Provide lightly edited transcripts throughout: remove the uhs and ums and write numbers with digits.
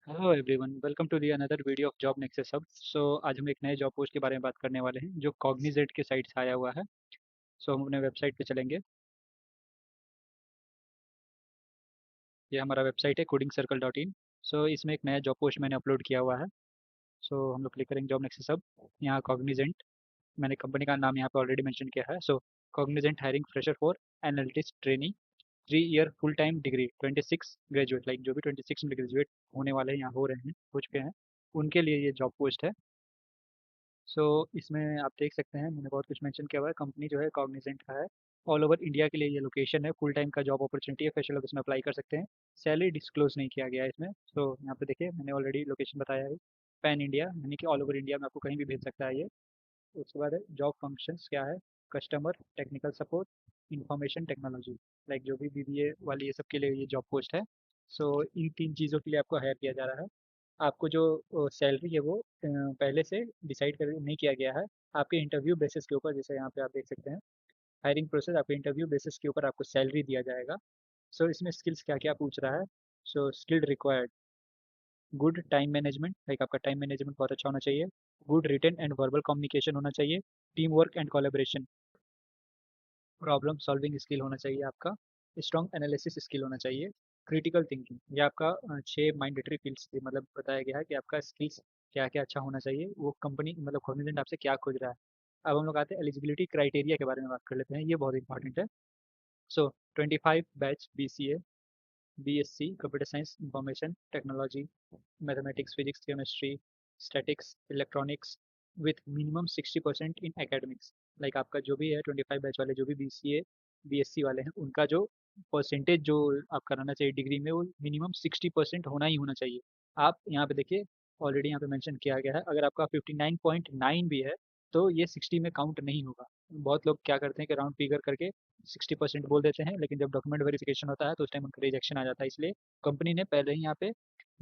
Hello everyone, welcome to the another video of Job Nexus Hub. आज हम एक नए जॉब पोस्ट के बारे में बात करने वाले हैं जो कॉग्निजेंट के साइट से आया हुआ है। हम अपने वेबसाइट पे चलेंगे। ये हमारा वेबसाइट है codingcircle.in। इसमें एक नया जॉब पोस्ट मैंने अपलोड किया हुआ है। हम लोग क्लिक करेंगे जॉब नेक्सस हब। यहाँ कॉग्निजेंट, मैंने कंपनी का नाम यहाँ पे ऑलरेडी मेंशन किया है। Cognizant hiring fresher for analytics trainee 3 year full time degree 26 graduate, like जो भी 26 में ग्रेजुएट होने वाले हैं, यहाँ हो चुके हैं, उनके लिए ये जॉब पोस्ट है। इसमें आप देख सकते हैं मैंने बहुत कुछ मेंशन किया हुआ है। कंपनी जो है कॉग्निजेंट का है। ऑल ओवर इंडिया के लिए ये लोकेशन है। फुल टाइम का जॉब अपॉर्चुनिटी है। फ्रेशर लोग इसमें अप्लाई कर सकते हैं। सैलरी डिस्क्लोज नहीं किया गया है इसमें। यहाँ पे देखिए मैंने ऑलरेडी लोकेशन बताया है। पैन इंडिया यानी कि ऑल ओवर इंडिया में आपको कहीं भी भेज सकता है ये। उसके बाद है जॉब फंक्शंस क्या है। Customer technical support, information technology, like जो भी बीबीए वाली ये सब के लिए ये जॉब पोस्ट है। इन तीन चीज़ों के लिए आपको हायर किया जा रहा है। आपको जो सैलरी है वो पहले से डिसाइड कर नहीं किया गया है। आपके इंटरव्यू बेसिस के ऊपर, जैसे यहाँ पे आप देख सकते हैं, हायरिंग प्रोसेस आपके इंटरव्यू बेसिस के ऊपर आपको सैलरी दिया जाएगा। इसमें स्किल्स क्या क्या पूछ रहा है। Skilled required, good time management, like आपका टाइम मैनेजमेंट बहुत अच्छा होना चाहिए। Good written and verbal communication होना चाहिए। Team work and collaboration, problem solving skill होना चाहिए आपका। स्ट्रॉन्ग एनालिसिस स्किल होना चाहिए। क्रिटिकल थिंकिंग, ये आपका 6 मैंडेटरी फील्ड्स मतलब बताया गया है कि आपका स्किल्स क्या क्या अच्छा होना चाहिए, वो कंपनी मतलब कॉग्निजेंट आपसे क्या खोज रहा है। अब हम लोग आते हैं एलिजिबिलिटी क्राइटेरिया के बारे में बात कर लेते हैं, ये बहुत इंपॉर्टेंट है। 25 batch BCA, BSc computer science information technology, mathematics physics chemistry, statics electronics, with minimum 60% in academics. Like आपका जो भी है 25 बैच वाले जो भी BCA BSc वाले हैं, उनका जो परसेंटेज जो आप कराना चाहिए डिग्री में, वो मिनिमम 60% होना ही होना चाहिए। आप यहाँ पे देखिए, ऑलरेडी यहाँ पे मेंशन किया गया है, अगर आपका 59.9 भी है तो ये 60 में काउंट नहीं होगा। बहुत लोग क्या करते हैं कि राउंड फिगर करके 60% बोल देते हैं, लेकिन जब डॉक्यूमेंट वेरिफिकेशन होता है तो उस टाइम उनका रिजेक्शन आ जाता है। इसलिए कंपनी ने पहले ही यहाँ पे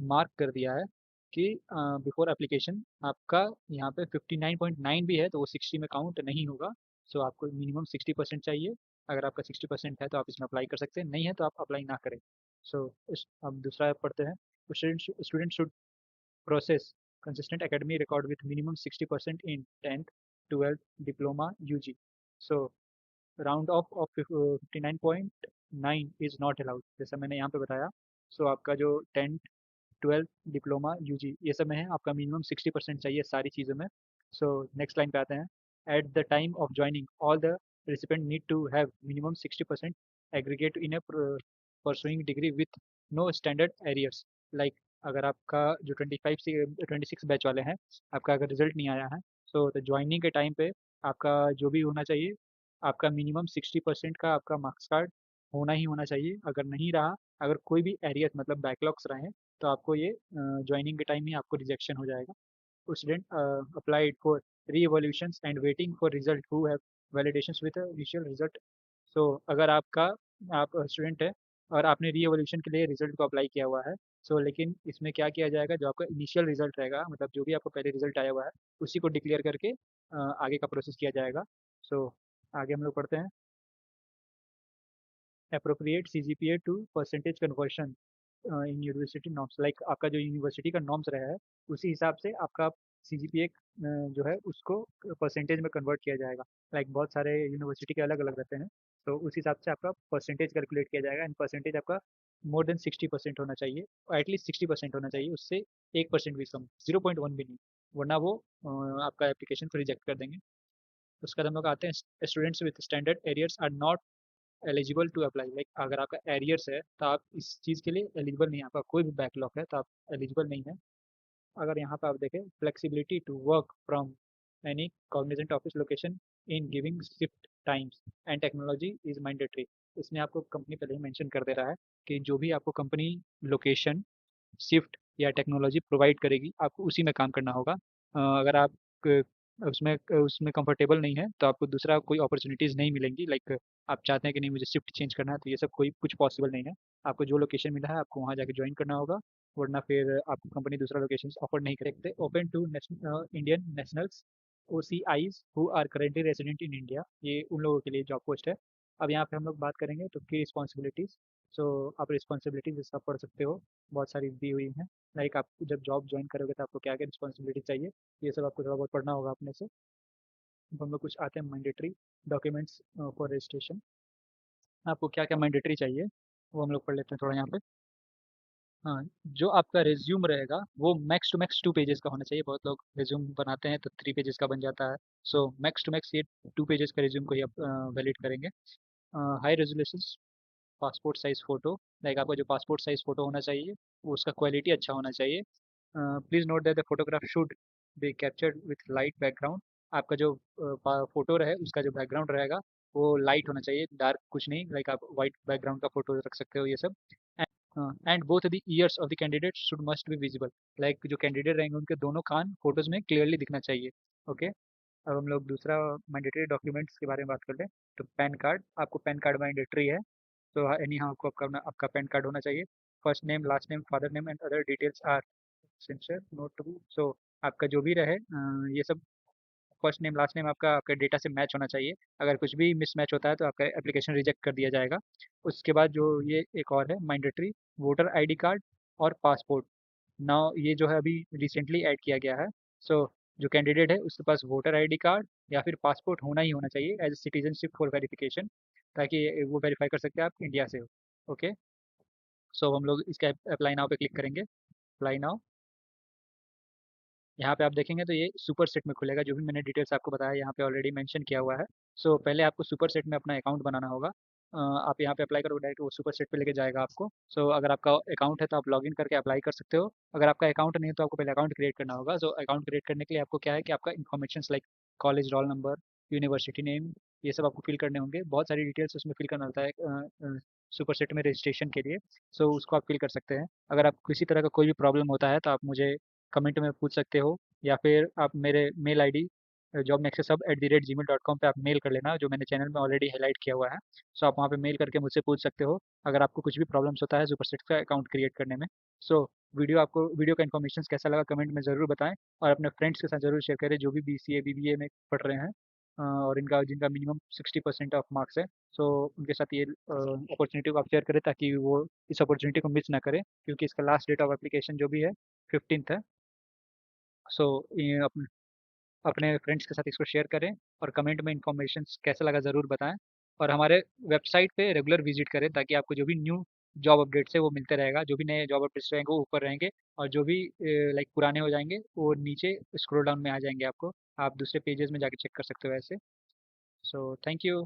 मार्क कर दिया है कि बिफोर एप्लीकेशन आपका यहाँ पे 59.9 भी है तो वो 60 में काउंट नहीं होगा। आपको मिनिमम 60% चाहिए। अगर आपका 60% है तो आप इसमें अप्लाई कर सकते हैं, नहीं है तो आप अप्लाई ना करें। अब दूसरा पढ़ते हैं। Student should process consistent academy record with minimum 60% in 10th 12th diploma UG। So round of 59.9 is not allowed, जैसा मैंने यहाँ पे बताया। आपका जो 10th 12th डिप्लोमा UG ये सब में है, आपका मिनिमम 60% चाहिए सारी चीज़ों में। नेक्स्ट लाइन पे आते हैं। At the time of joining all the recipient need to have minimum 60% aggregate in a pursuing degree with no standard arrears. Like अगर आपका जो 25 से 26 बैच वाले हैं, आपका अगर रिजल्ट नहीं आया है, तो ज्वाइनिंग के टाइम पे आपका जो भी होना चाहिए, आपका मिनिमम 60% का आपका मार्क्स कार्ड होना ही होना चाहिए। अगर नहीं रहा, अगर कोई भी एरियर मतलब बैकलॉग्स रहे, तो आपको ये ज्वाइनिंग के टाइम ही आपको रिजेक्शन हो जाएगा। स्टूडेंट अप्लाइड फॉर री evolutions and waiting for result who have validations with initial result. अगर आपका आप स्टूडेंट है और आपने री एवोल्यूशन के लिए रिजल्ट को अप्लाई किया हुआ है, लेकिन इसमें क्या किया जाएगा, जो आपका इनिशियल रिजल्ट रहेगा, मतलब जो भी आपको पहले रिजल्ट आया हुआ है उसी को डिक्लेयर करके आगे का प्रोसेस किया जाएगा। आगे हम लोग पढ़ते हैं। Appropriate CGPA to percentage conversion in university norms, like आपका जो यूनिवर्सिटी का नॉर्म्स रहा है उसी हिसाब से आपका CGPA जो है उसको परसेंटेज में कन्वर्ट किया जाएगा। लाइक बहुत सारे यूनिवर्सिटी के अलग अलग रहते हैं, तो उस हिसाब से आपका परसेंटेज कैलकुलेट किया जाएगा। एंड परसेंटेज आपका मोर देन 60% होना चाहिए, और एटलीस्ट 60% होना चाहिए, उससे 1% भी कम, 0.1 भी नहीं, वरना वो आपका एप्लीकेशन को रिजेक्ट कर देंगे। उसके बाद हम लोग आते हैं। Students with standard arrears are not eligible to apply, like अगर आपका एरियर्स है तो आप इस चीज़ के लिए एलिजिबल नहीं है, आपका कोई भी बैकलॉग है तो आप एलिजिबल नहीं है। अगर यहाँ पे आप देखें, flexibility to work from any Cognizant office location in giving shift times and technology is mandatory. इसमें आपको कंपनी पहले ही मेंशन कर दे रहा है कि जो भी आपको कंपनी लोकेशन, शिफ्ट या टेक्नोलॉजी प्रोवाइड करेगी, आपको उसी में काम करना होगा। अगर आप उसमें उसमें कंफर्टेबल नहीं है तो आपको दूसरा कोई अपॉर्चुनिटीज़ नहीं मिलेंगी। लाइक आप चाहते हैं कि नहीं मुझे शिफ्ट चेंज करना है, तो ये सब कोई कुछ पॉसिबल नहीं है। आपको जो लोकेशन मिला है आपको वहाँ जाके ज्वाइन करना होगा, वरना फिर आपको कंपनी दूसरा लोकेशन ऑफर नहीं करेंगे। Open to Indian nationals OCIs who are currently resident in India, ये उन लोगों के लिए जॉब पोस्ट है। अब यहाँ पे हम लोग बात करेंगे तो की रिस्पॉन्सिबिलिटीज़। आप रिस्पॉन्सिबिलिटीज इसका पढ़ सकते हो। बहुत सारी दी हुई हैं। लाइक आप जब जॉब ज्वाइन करोगे तो आपको क्या क्या रिस्पॉन्सिबिलिटी चाहिए, ये सब आपको थोड़ा बहुत पढ़ना होगा अपने से। अब हम लोग कुछ आते हैं मैंडेटरी डॉक्यूमेंट्स फॉर रजिस्ट्रेशन। आपको क्या क्या मैंडेटरी चाहिए वो हम लोग पढ़ लेते हैं थोड़ा यहाँ पे। हाँ, जो आपका रिज्यूम रहेगा वो मैक्स टू मैक्स 2 पेजेस का होना चाहिए। बहुत लोग रिज्यूम बनाते हैं तो 3 पेजेस का बन जाता है। सो मैक्स टू मैक्स ये 2 पेजेस का रिज्यूम को ही आप वैलिड करेंगे। High resolution passport size photo, like आपका जो पासपोर्ट साइज़ फ़ोटो होना चाहिए वो उसका क्वालिटी अच्छा होना चाहिए। Please note that the photograph should be captured with light background. आपका जो फ़ोटो रहे उसका जो बैकग्राउंड रहेगा वो लाइट होना चाहिए, डार्क कुछ नहीं। लाइक आप वाइट बैकग्राउंड का फ़ोटो रख सकते हो ये सब। And both the years of the candidate should must be visible. Like जो कैंडिडेट रहेंगे उनके दोनों कान फोटोज़ में क्लियरली दिखना चाहिए। ओके। अब हम लोग दूसरा मैंडेटरी डॉक्यूमेंट्स के बारे में बात करते हैं। तो पैन कार्ड, आपको पैन कार्ड मैंडेटरी है। तो एनी हाउ आपको आपका आपका पैन कार्ड होना चाहिए। First name, last name, father name and other details are sincere note too. So आपका जो भी रहे ये सब फर्स्ट नेम लास्ट नेम आपका आपके डेटा से मैच होना चाहिए। अगर कुछ भी मिसमैच होता है तो आपका एप्लीकेशन रिजेक्ट कर दिया जाएगा। उसके बाद जो ये एक और है मैंडेटरी, वोटर आईडी कार्ड और पासपोर्ट। नाउ ये जो है अभी रिसेंटली ऐड किया गया है। सो जो कैंडिडेट है उसके पास वोटर आईडी कार्ड या फिर पासपोर्ट होना ही होना चाहिए as a citizenship for verification, ताकि वो वेरीफाई कर सकते हैं आप इंडिया से हो। ओके। सो हम लोग इसका अप्लाई नाउ पे क्लिक करेंगे। Apply now. यहाँ पे आप देखेंगे तो ये सुपर सेट में खुलेगा। जो भी मैंने डिटेल्स आपको बताया यहाँ पे ऑलरेडी मेंशन किया हुआ है। सो पहले आपको सुपर सेट में अपना अकाउंट बनाना होगा। आप यहाँ पे अप्लाई करोगे डायरेक्ट वो सुपर सेट पे लेके जाएगा आपको। सो अगर आपका अकाउंट है तो आप लॉगिन करके अप्लाई कर सकते हो। अगर आपका अकाउंट नहीं है तो आपको पहले अकाउंट क्रिएट करना होगा। सो अकाउंट क्रिएट करने के लिए आपको क्या है कि आपका information like college roll number, university name, ये सब आपको फिल करने होंगे। बहुत सारी डिटेल्स उसमें फिल करना होता है सुपर सेट में रजिस्ट्रेशन के लिए। सो उसको आप फिल कर सकते हैं। अगर आप किसी तरह का कोई भी प्रॉब्लम होता है तो आप मुझे कमेंट में पूछ सकते हो, या फिर आप मेरे मेल आईडी jobnexushub@gmail.com पे आप मेल कर लेना, जो मैंने चैनल में ऑलरेडी हाईलाइट किया हुआ है। सो आप वहाँ पे मेल करके मुझसे पूछ सकते हो अगर आपको कुछ भी प्रॉब्लम्स होता है सुपरसेट का अकाउंट क्रिएट करने में। सो वीडियो का इन्फॉर्मेशन कैसा लगा कमेंट में ज़रूर बताएं, और अपने फ्रेंड्स के साथ ज़रूर शेयर करें जो भी BCA BBA में पढ़ रहे हैं और इनका जिनका मिनिमम 60% ऑफ मार्क्स है। सो उनके साथ ये अपॉर्चुनिटी को आप शेयर करें ताकि वो इस अपॉर्चुनिटी को मिस ना करें, क्योंकि इसका लास्ट डेट ऑफ एप्लीकेशन जो भी है 15th है। सो ये अपने फ्रेंड्स के साथ इसको शेयर करें और कमेंट में इन्फॉर्मेशन कैसा लगा ज़रूर बताएं। और हमारे वेबसाइट पे रेगुलर विजिट करें ताकि आपको जो भी न्यू जॉब अपडेट्स है वो मिलते रहेगा। जो भी नए जॉब अपडेट्स रहेंगे वो ऊपर रहेंगे, और जो भी लाइक पुराने हो जाएंगे वो नीचे स्क्रॉल डाउन में आ जाएंगे आपको। आप दूसरे पेजेस में जाके चेक कर सकते हो ऐसे। So thank you.